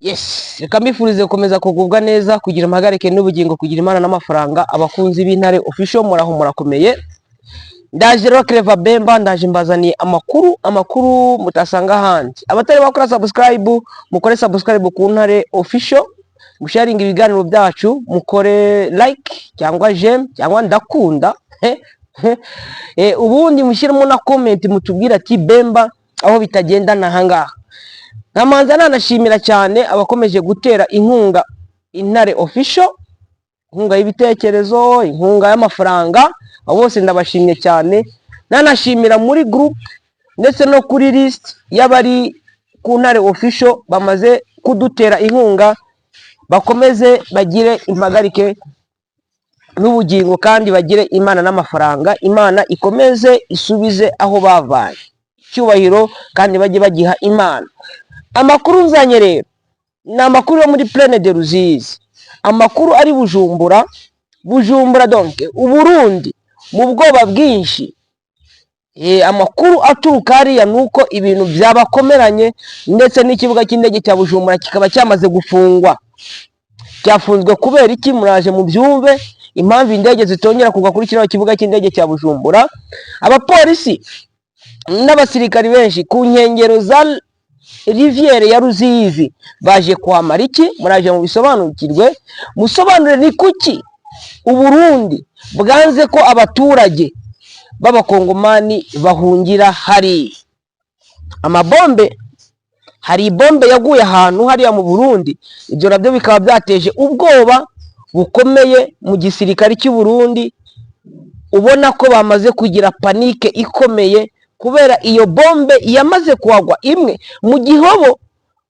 Yes, reka mbifurize gukomeza kugubwa neza, kugira impagarike n'ubugingo, kugira imana n'amafaranga. Abakunzi b'Intare Official muraho murakomeye. Ndaje rero Clever Bemba, ndaje mbazaniye amakuru mutasanga ahandi. Abatari bakora subscribe, mukore subscribe ku Ntare Official, musharinga ibiganiro byacu, mukore like cyangwa j'aime cyangwa ndakunda. Ubundi mushyiremo na comment mutubwira ati Bemba aho bitagenda nahangaha. Namanza nanashimira cyane abakomeje gutera inkunga Intare Official, inkunga y'ibitekerezo, inkunga y'amafaranga, bose ndabashimye cyane. Nanashimira muri group ndetse no kuri list y'abari ku Ntare Official bamaze kudutera inkunga, bakomeze bagire impagarike n'ubugingo kandi bagire imana n'amafaranga. Imana ikomeze isubize aho bavaye cyubahiro kandi bajye bagiha imana. Amakuru nzanye rero ni amakuru yo muri Plaine de Ruzizi, amakuru ari Bujumbura donc Uburundi mu bwoba bwinshi. Amakuru aturuka hariya nuko ibintu byabakomeranye, ndetse n'ikibuga cy'indege cya Bujumbura kikaba cyamaze gufungwa. Cyafunzwe kubera iki? Muraje mu byumve impamvu indege zitongera kugwa kuri kino kibuga cy'indege cya Bujumbura. Abapolisi n'abasirikari benshi ku nkengero za Riviere ya Ruzizi baje kuhamara iki? Muraje mu bisobanukirwe, musobanure ni kuki Uburundi bwanze ko abaturage b'abakongomani bahungira hari amabombe. Hari ibombe yaguye ahantu hariya mu Burundi, ibyo nabyo bikaba byateje ubwoba bukomeye mu gisirikare cy'u Burundi. Ubona ko bamaze kugira panike ikomeye kubera iyo bombe yamaze kuhagwa imwe mu gihobo.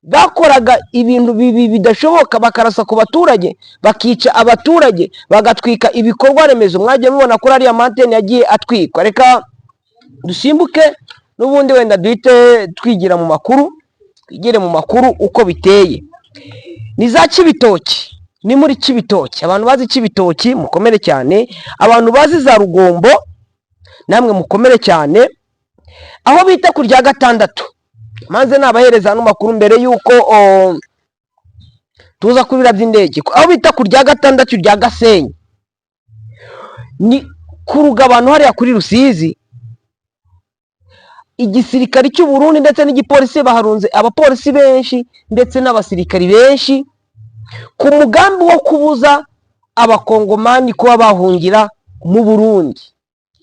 Bakoraga ibintu bidashoboka, bakarasa ku baturage, bakica abaturage, bagatwika ibikorwa remezo. Mwagiye mubona kuri ariya mantene yagiye atwikwa. Reka dusimbuke n'ubundi wenda duhite twigira mu makuru, twigire mu makuru uko biteye. Ni za Cibitoki, ni muri Cibitoki. Abantu bazi Cibitoki mukomere cyane, abantu bazi za Rugombo namwe mukomere cyane. Aho bita ku rya gatandatu, maze nabahereza hano makuru mbere yuko tuza kubira by'indege. Aho bita ku rya gatandatu rya Gasenyi, ni ku rugabano hariya kuri Rusizi, igisirikari cy'u Burundi ndetse n'igipolisi baharunze abapolisi benshi ndetse n'abasirikari benshi ku mugambi wo kubuza abakongomani kuba bahungira mu Burundi.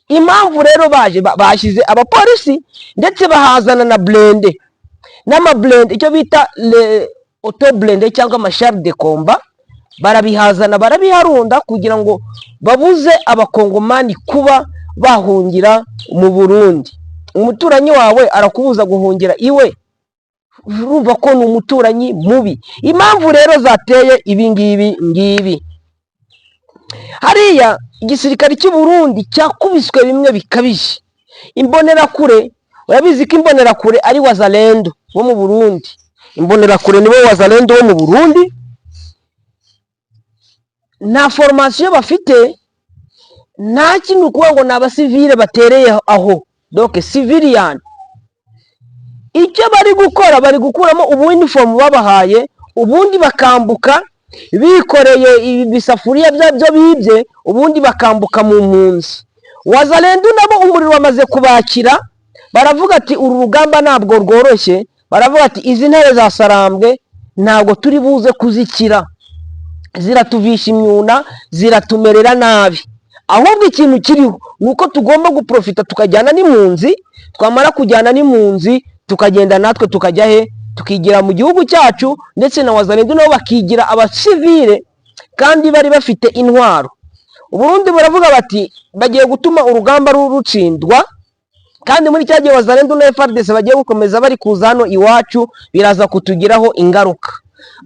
Impamvu rero bashyize abapolisi ndetse bahazana na blende n'amablende, icyo bita auto blende cyangwa amashari de combat, barabihazana barabiharunda kugira ngo babuze abakongomani kuba bahungira mu Burundi. Umuturanyi wawe arakubuza guhungira iwe, urumva ko ni umuturanyi mubi. Impamvu rero zateye ibi ngibi, hariya igisirikare cy'u Burundi cyakubiswe bimwe bikabije. Imbonerakure, urabizi ko imbonerakure ari Wazalendo wo mu Burundi. Imbonerakure nibo Wazalendo wo mu Burundi. Nta formation bafite, nta kintu kuba ngo n'abasivile batereye aho, donc civilian. Icyo bari gukora, bari gukuramo ubu uniform babahaye, ubundi bakambuka bikoreye ibisafuriya byo bibye, ubundi bakambuka mu mpunzi. Wazalendo nabo umuriro wamaze kubakira, baravuga ati uru rugamba ntabwo rworoshye. Baravuga ati izi ntare za Sarambwe ntabwo turi buze kuzikira, ziratuvisha imyuna, ziratumerera nabi. Ahubwo ikintu kiriho nuko tugomba guprofita tukajyana n'impunzi, twamara kujyana n'impunzi tukagenda natwe tukajya he, tukigira mu gihugu cyacu, ndetse na Wazalendo nabo bakigira abasivile kandi bari bafite intwaro. Uburundi buravuga bati bagiye gutuma urugamba rutsindwa, kandi muri cya gihe Wazalendo na FARDC bagiye gukomeza bari kuza hano iwacu, biraza kutugiraho ingaruka.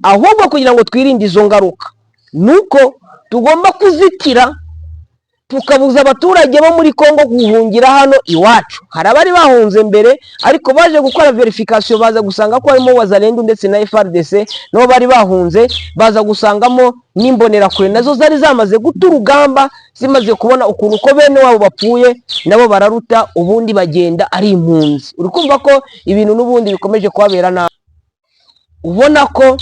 Ahubwo kugira ngo twirinde izo ngaruka, nuko tugomba kuzitira tukabuza abaturage bo muri Kongo guhungira hano iwacu. Hari abari bahunze mbere, ariko baje gukora verification baza gusanga ko harimo Wazalendo ndetse na FARDC nabo bari bahunze, baza gusangamo n'imbonerakure nazo zari zamaze guta urugamba, zimaze kubona ukuntu ko bene wabo bapfuye, nabo bararuta, ubundi bagenda ari impunzi. Uri kumva ko ibintu n'ubundi bikomeje kubabera nabi. Ubona ko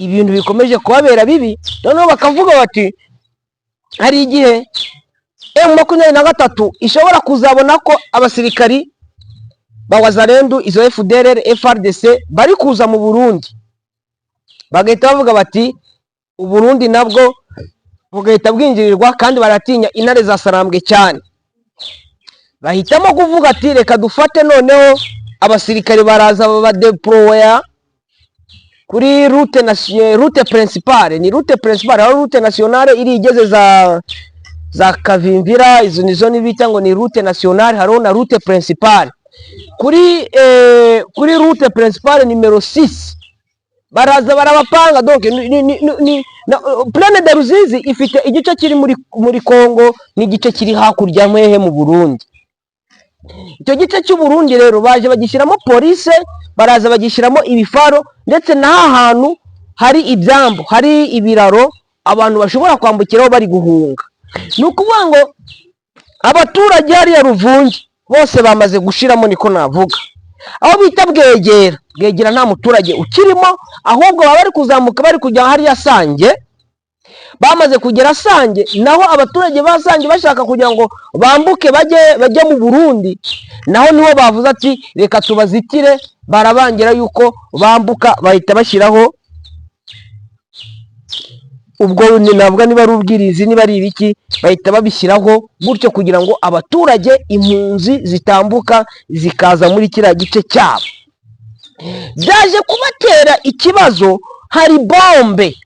ibintu bikomeje kubabera bibi, noneho bakavuga bati hari igihe M23 ishobora kuzabona ko abasirikari ba Wazalendo, izo FDLR, FRDC bari kuza mu Burundi, bagahita bavuga bati Uburundi nabwo bugahita bwinjirirwa, kandi baratinya intare za Sarambwe cyane. Bahitamo kuvuga ati reka dufate noneho abasirikari baraza badeploya kuri route principale, ni route principale, aho route nationale iri igeze za Kavimvira, izo nizo nibita ngo ni route nationale, hariho na route principale. Kuri route principale numero 6 baraza barabapanga. Donc Plaine de Ruzizi ifite igice kiri muri Kongo n'igice kiri hakurya mwehe mu Burundi. Icyo gice cy'u Burundi rero baje bagishyiramo police, baraza bagishyiramo ibifaro, ndetse n'aha hantu hari ibyambo, hari ibiraro abantu bashobora kwambukiraho bari guhunga. Ni ukuvuga ngo abaturage hariya Ruvungi bose bamaze gushiramo, niko navuga. Aho bita Bwegera nta muturage ukirimo, ahubwo baba bari kuzamuka bari kujya hariya Sange. Bamaze kugera Sange, naho abaturage ba Sange bashaka kugira ngo bambuke bajye mu Burundi, naho niho bavuze ati reka tubazitire. Barabangira yuko bambuka, bahita bashyiraho ubwo navuga niba ari ubwirizi niba ari ibiki, bahita babishyiraho gutyo kugira ngo abaturage, impunzi zitambuka zikaza muri kiriya gice cyabo. Byaje kubatera ikibazo, hari bombe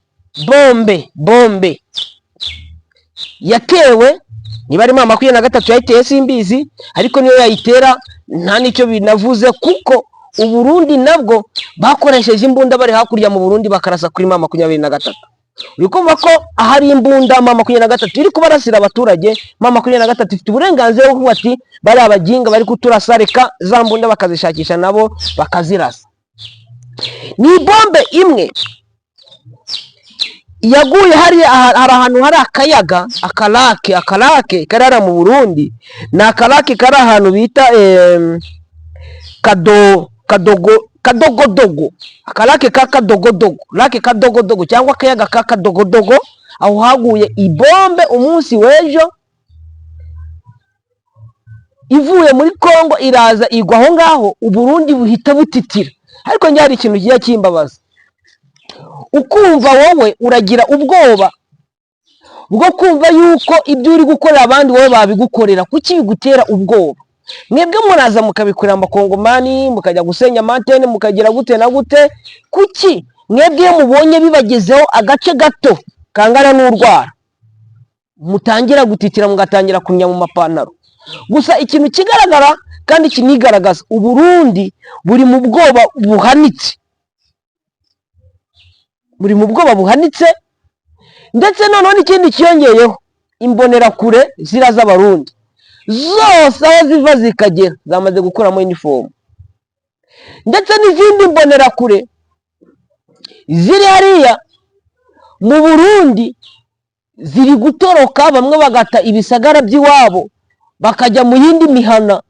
yatewe, niba ari M23 yayiteye simbizi, ariko niyo yayitera nta nicyo binavuze, kuko Uburundi nabwo bakoresheje imbunda bari hakurya mu Burundi bakarasa kuri M23. Uri kumva ko ahari imbunda M23 iri kubarasira abaturage. M23 ifite uburenganzira bwo kuvuga ati bari abaginga bari kuturasa, reka za mbunda bakazishakisha nabo bakazirasa. Ni bombe imwe yaguye hari ahantu hari akayaga, akarake karara mu Burundi, na akarake kari ahantu bita Kadogodogo, akarake ka Kadogodogo cyangwa akayaga ka Kadogodogo. Aho haguye ibombe umunsi w'ejo, ivuye muri Kongo iraza igwa aho ngaho, Uburundi buhita butitira. Ariko njye hari ikintu kigiye kimbabaza, ukumva wowe uragira ubwoba bwo kumva yuko ibyo uri gukorera abandi wowe babigukorera. Kuki bigutera ubwoba? Mwebwe muraza mukabikorera amakongomani, mukajya gusenya mantene, mukagira gute na gute. Kuki mwebwe iyo mubonye bibagezeho agace gato kangana n'urwara, mutangira gutitira, mugatangira kunya mu mapantaro? Gusa ikintu kigaragara kandi kinigaragaza, Uburundi buri mu bwoba buhanitse, ndetse noneho n'ikindi kiyongeyeho, imbonerakure zira z'abarundi zose aho ziva zikagera zamaze gukuramo uniform, ndetse n'izindi mbonerakure ziri hariya mu Burundi ziri gutoroka, bamwe bagata ibisagara by'iwabo bakajya mu yindi mihana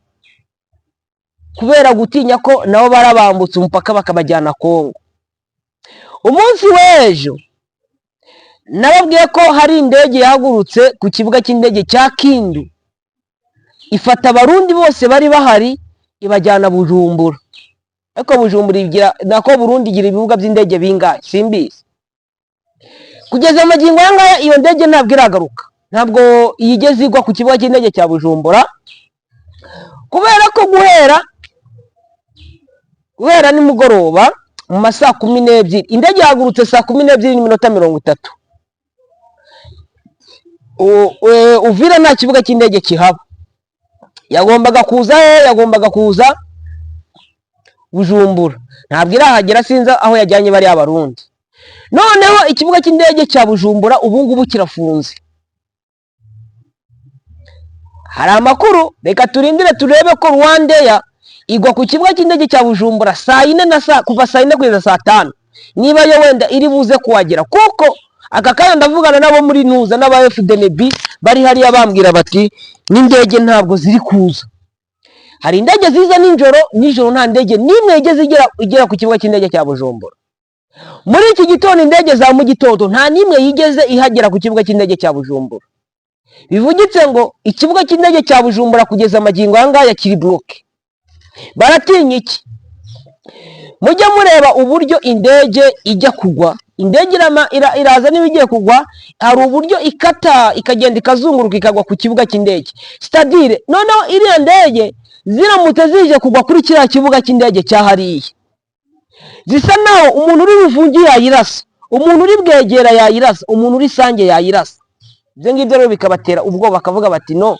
kubera gutinya ko nabo barabambutse umupaka bakabajyana Kongo. Umunsi w'ejo nababwiye ko hari indege yahagurutse ku kibuga cy'indege cya Kindu, ifata abarundi bose bari bahari ibajyana Bujumbura. Ariko Bujumbura igira nako Burundi igira ibibuga by'indege bingahe simbizi. Kugeza amagingo yangaya iyo ndege ntabwo iragaruka, ntabwo yigeze igwa ku kibuga cy'indege cya Bujumbura, kubera ko guhera nimugoroba mu masaa 12 indege yahagurutse saa 12:30. Uvira nta kibuga cy'indege kihaba, yagombaga kuza Bujumbura, ntabwo irahagera, sinza aho yajyanye bari abarundi. Noneho ikibuga cy'indege cya Bujumbura ubu ngubu kirafunze. Hari amakuru, reka turindire turebe ko Rwandair igwa ku kibuga cy'indege cya Bujumbura kuva saa 4 kugeza saa 5, niba yo wenda iri buze kuhagera, kuko aka kanya ndavugana nabo muri Nuza n'aba FDNB bari hariya bambwira bati n'indege ntabwo ziri kuza. Hari indege ziza nijoro nta ndege nimwe igeze igera ku kibuga cy'indege cya Bujumbura. Muri iki gitondo indege za mu gitondo nta n'imwe yigeze ihagera ku kibuga cy'indege cya Bujumbura. Bivugitse ngo ikibuga cy'indege cya Bujumbura kugeza amagingo aya ngaya kiri bloke. Baratinya iki? Mujye mureba uburyo indege ijya kugwa, indege iraza niba igiye kugwa, hari uburyo ikata ikagenda ikazunguruka ikagwa ku kibuga cy'indege. Stadire noneho iriya ndege ziramutse zije kugwa kuri kiriya kibuga cy'indege cyahariye, zisa naho umuntu uri buvungi yayirasa, umuntu uri bwegera yayirasa, umuntu uri sange yayirasa. Ibyo ngibyo rero bikabatera ubwoba, bakavuga bati no,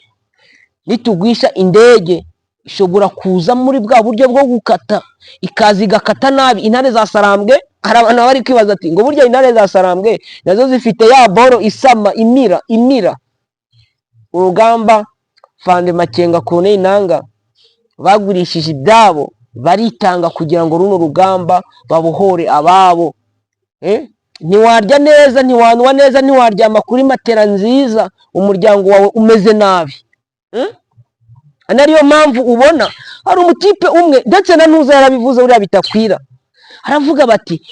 nitugwisha indege ishobora kuza muri bwa buryo bwo gukata, ikaza igakata nabi. Intare za Sarambwe, hari abantu bari kwibaza ati ngo burya intare za Sarambwe nazo zifite ya boro isama imira. Urugamba Fande Makenga Kone Inanga bagurishije ibyabo baritanga kugira ngo runo rugamba babohore ababo. Ntiwarya neza, ntiwanwa neza, ntiwaryama kuri matera nziza umuryango wawe umeze nabi. Anariyo mpamvu ubona hari umutipe umwe ndetse na Ntuza yarabivuze uriya Bitakwira, aravuga bati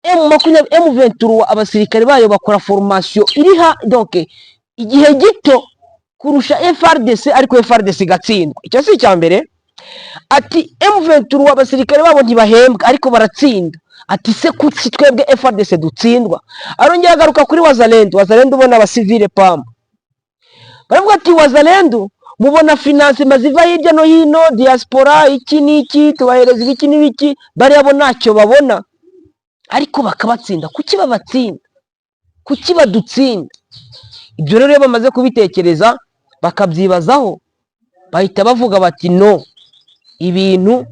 M23 abasirikare bayo bakora formation iri donc igihe gito kurusha FRDC, ariko FRDC igatsindwa. Icyo si icya mbere. Ati M23 abasirikare babo ntibahembwa ariko baratsinda. Ati se kuki twebwe FRDC dutsindwa? Arongera agaruka kuri Wazalendo ubona abasivile pamba, baravuga ati Wazalendo mubona finance maziva hirya no hino, diaspora iki niki, tubahereza ibiki n'ibiki, bari abo ntacyo babona ariko bakabatsinda. Kuki babatsinda? Kuki badutsinda? Ibyo rero bamaze kubitekereza bakabyibazaho, bahita bavuga bati no, ibintu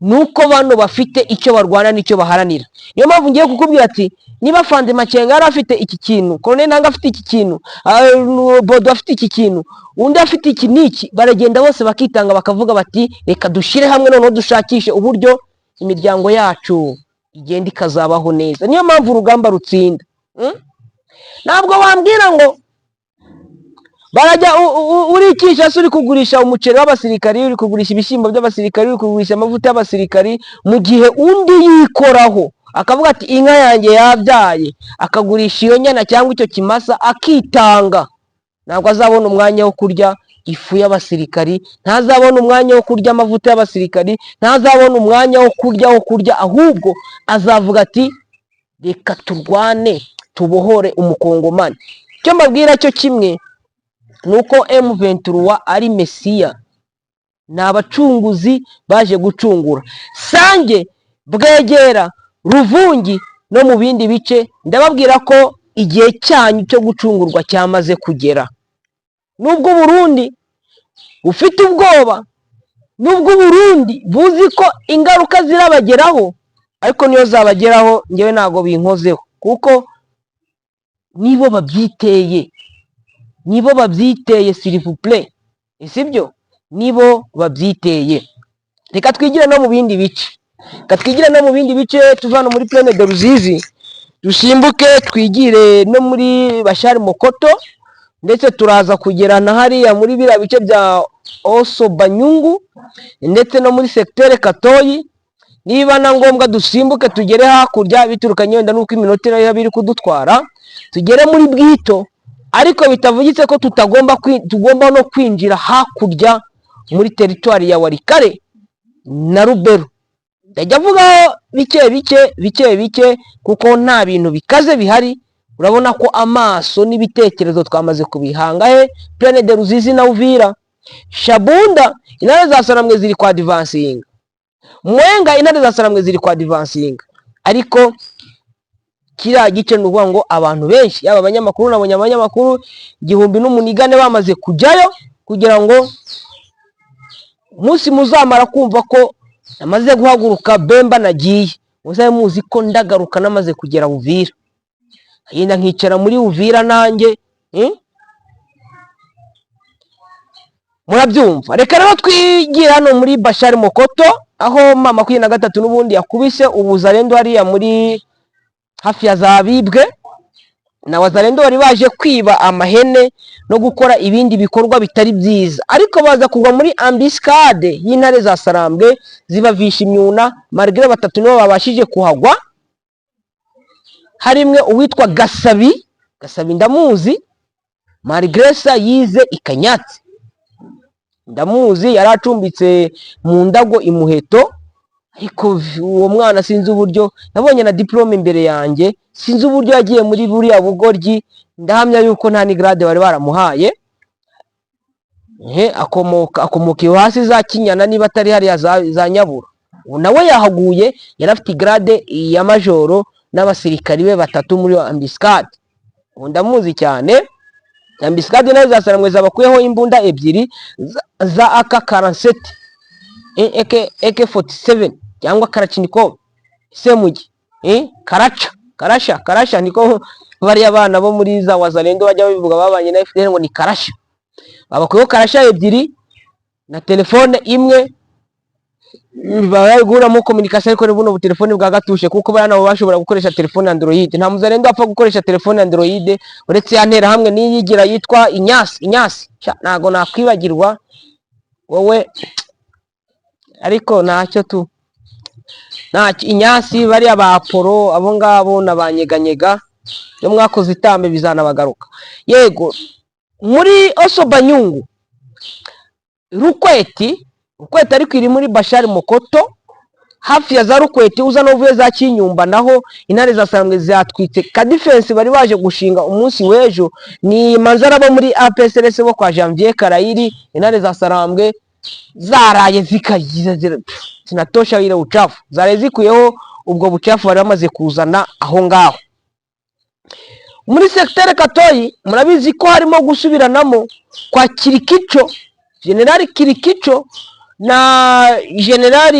nuko bano bafite icyo barwana n'icyo baharanira. Niyo mpamvu ngiye kukubwira ati niba Fande Makenga yari afite iki kintu, Colonel Nanga afite iki kintu, Bodo afite iki kintu, undi afite iki n'iki, baragenda bose bakitanga bakavuga bati reka dushire hamwe noneho dushakishe uburyo imiryango yacu igenda ikazabaho neza. Niyo mpamvu urugamba rutsinda. Ntabwo wambwira ngo barajya urikisha uri kugurisha umuceri w'abasirikari, uri kugurisha ibishyimbo by'abasirikari, uri kugurisha amavuta y'abasirikari, mu gihe undi yikoraho akavuga ati inka yanjye yabyaye, akagurisha iyo nyana cyangwa icyo kimasa akitanga. Ntabwo azabona umwanya wo kurya ifu y'abasirikari, ntazabona umwanya wo kurya amavuta y'abasirikari, ntazabona umwanya wo kurya, ahubwo azavuga ati reka turwane tubohore umukongomani. Icyo mbabwira cyo kimwe nuko M23 ari Mesiya, ni abacunguzi baje gucungura Sange, Bwegera, Ruvungi no mu bindi bice. Ndababwira ko igihe cyanyu cyo gucungurwa cyamaze kugera. Nubwo Burundi ufite ubwoba, nubwo Burundi buzi ko ingaruka zirabageraho, ariko niyo zabageraho ngewe ntago binkozeho, kuko nibo babyiteye, s'il vous plaît, sibyo? Nibo babyiteye. Reka twigire no mu bindi bice, tuvana muri Plaine de Ruzizi dusimbuke twigire no muri Bashari Mokoto, ndetse turaza kugera na hariya muri biriya bice bya Oso Banyungu, ndetse no muri secteur Katoyi. Niba na ngombwa dusimbuke tugere hakurya biturukanye wenda nuko iminota iri kudutwara, tugere muri Bwito, ariko bitavugitse ko tugomba no kwinjira hakurya muri teritwari ya Warikare na Rubero. Ndajya avugaho bike kuko nta bintu bikaze bihari. Urabona ko amaso n'ibitekerezo twamaze kubihanga Plaine de Ruzizi na Uvira. Shabunda intare za Sarambwe ziri kwa advancing, Mwenga intare za Sarambwe ziri kwa advancing, ariko kiriya gice nuvuga ngo abantu benshi yaba abanyamakuru nabonye abanyamakuru 1080 bamaze kujyayo, kugira ngo umunsi muzamara kumva ko namaze guhaguruka Bemba nagiye, muzabe muzi ko ndagaruka namaze kugera Uvira, yenda nkicara muri Uvira nanjye. Murabyumva. Reka rero twigira hano muri Bashari Mokoto, aho mama 23 n'ubundi yakubise Ubuzalendo hariya muri hafi ya Zabibwe, na Wazalendo bari baje kwiba amahene no gukora ibindi bikorwa bitari byiza, ariko baza kugwa muri ambiscade y'intare za Sarambwe zibavisha imyuna. Margre batatu nibo babashije kuhagwa, harimwe uwitwa Gasabi ndamuzi, Marigresa yize Ikanyatsi ndamuzi, yari acumbitse mu Ndago Imuheto, ariko uwo mwana sinzi uburyo nabonye na diplome imbere yanjye, sinzi uburyo yagiye muri buriya bugoryi, ndahamya yuko nta ni grade bari baramuhaye. Akomoka iyo hasi za Kinyana niba atari hariya za Nyabura. Nawe yahaguye, yari afite grade ya majoro n'abasirikari be 3 muri ambiscade. Ndamuzi cyane. Ambiscade nazo zasaramwe zabakuyeho imbunda 2 za AK47 AK47 cyangwa Kalashnikov semugi karasha niko bari abana bo muri za Wazalendo bajya bivuga babanye na FDL ngo ni karasha. Babakuyeho karasha 2 na telefone imwe, baraguramo communication ariko buno telefone bwa gatushe, kuko bana nabo bashobora gukoresha telefone Android. Nta Muzalendo apfa gukoresha telefone Android uretse yantera hamwe niyigira yitwa Inyasi nago nakwibagirwa wowe, ariko ntacyo tu Inyasi bari aba Apollo abo ngabo nabanyeganyega yo mwakoze itambe bizanabagaruka. Yego muri Osobanyungu Rukweti ariko iri muri Bashari Mokoto, hafi ya za Rukweti uza novuye za Kinyumba, naho intare zasaramwe zatwitse ka defense bari baje gushinga umunsi wejo. Ni manzara bo muri APSRS bo kwa Janvier Karayiri, intare zasaramwe zaraye zikagize sinatosha ile uchafu zare zikuyeho ubwo bucafu bari bamaze kuzana aho ngaho. Muri secteur Katoyi murabizi ko harimo gusubiranamo kwa Kirikico, General Kirikico na General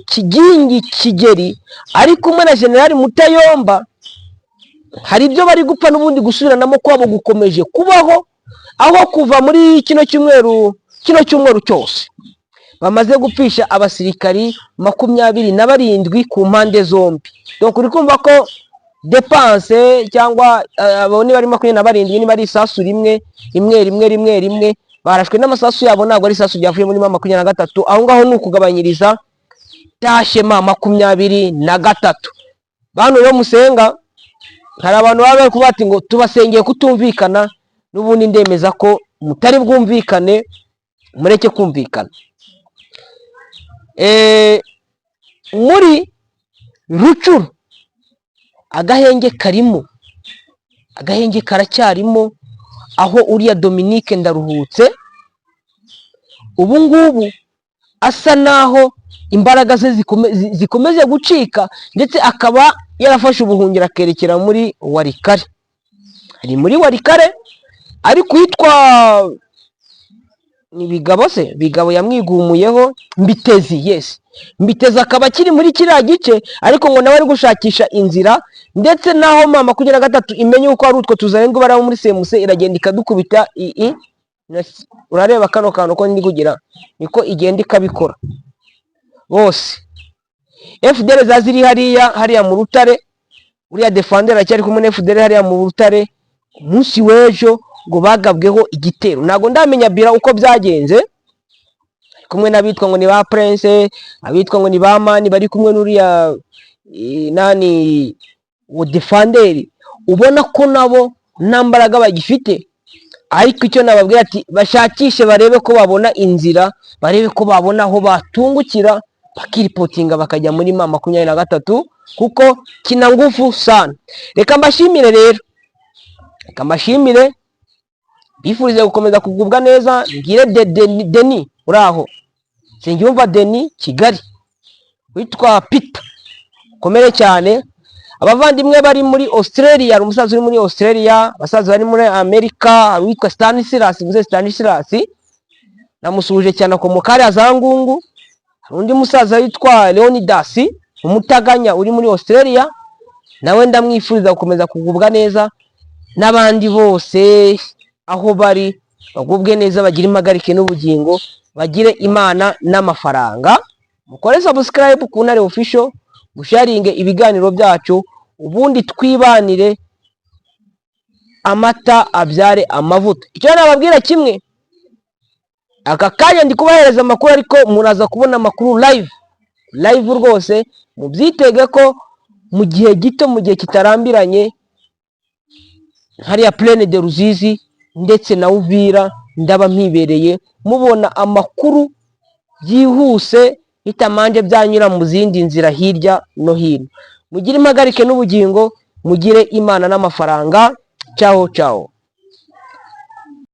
Kigingi Kigeri ari kumwe na General Mutayomba. Hari ibyo bari gupfa n'ubundi gusubiranamo kwabo gukomeje kubaho, aho kuva muri kino cyumweru cyose bamaze gupfisha abasirikari 27 ku mpande zombi. Donc uri kumva ko dépense cyangwa abone bari 27 ni bari isasu rimwe barashwe n'amasasu yabo, ntabwo ari isasu ryavuye muri 23. aho ngaho n'ukugabanyiriza tashema 23. Bantu yo musenga, hari abantu baba kubati ngo tubasengeye kutumvikana, n'ubundi ndemeza ko mutari bwumvikane, mureke kumvikana. Muri Rucuru agahenge karacyarimo, aho uriya Dominique Ndaruhutse ubu ngubu asa naho imbaraga ze zikomeze gucika, ndetse akaba yarafashe ubuhungiro akerekera muri Warikare. Ari muri Warikare ari kwitwa ni Bigabo yamwigumuyeho Mbitezi akaba kiri muri kiriya gice, ariko ngo nawe ari gushakisha inzira, ndetse naho mama 23 imenye uko ari utwo Tuzalendo bari muri semuse iragenda ikadukubita urareba kano kantu ko ndi kugira niko igenda ikabikora bose. FDL zaziri hariya mu Rutare, uriya defender acyari kumwe na FDL hariya mu Rutare, umunsi wejo ngo bagabweho igitero. Nago ndamenya bira uko byagenze, kumwe nabitwa ngo ni ba Prince, abitwa ngo ni ba Mani, bari kumwe n'uriya nani wo defender, ubona ko nabo nambaraga bagifite. Ariko icyo nababwira ati bashakishe barebe ko babona inzira, barebe ko babona aho batungukira bakiripotinga bakajya muri 23, kuko kina ngufu sana. Reka mbashimire rero, bifurize gukomeza kugubwa neza. Ngire Deni uraho, Sengiyumva Deni Kigali, witwa Peter komere cyane. Abavandimwe bari muri Australia, umusaza uri muri Australia, abasaza bari muri Amerika witwa Stanislas namusuje cyane ko mukari azangungu. Hari undi musaza witwa Leonidas umutaganya uri muri Australia, nawe ndamwifuriza gukomeza kugubwa neza. N'abandi bose aho bari bagubwe neza, bagira impagarike n'ubugingo, bagire Imana n'amafaranga. Mukore subscribe ku Ntare Official, musharinge ibiganiro byacu, ubundi twibanire amata abyare amavuta. Icyo nababwira kimwe, aka kanya ndi kubahereza amakuru, ariko muraza kubona amakuru live rwose, mubyitege ko mu gihe gito, mu gihe kitarambiranye, hariya Plaine de Ruzizi ndetse na Uvira ndaba mpibereye, mubona amakuru byihuse bitamanje byanyura mu zindi nzira hirya no hino. Mugire impagarike n'ubugingo, mugire Imana n'amafaranga. Ciao ciao.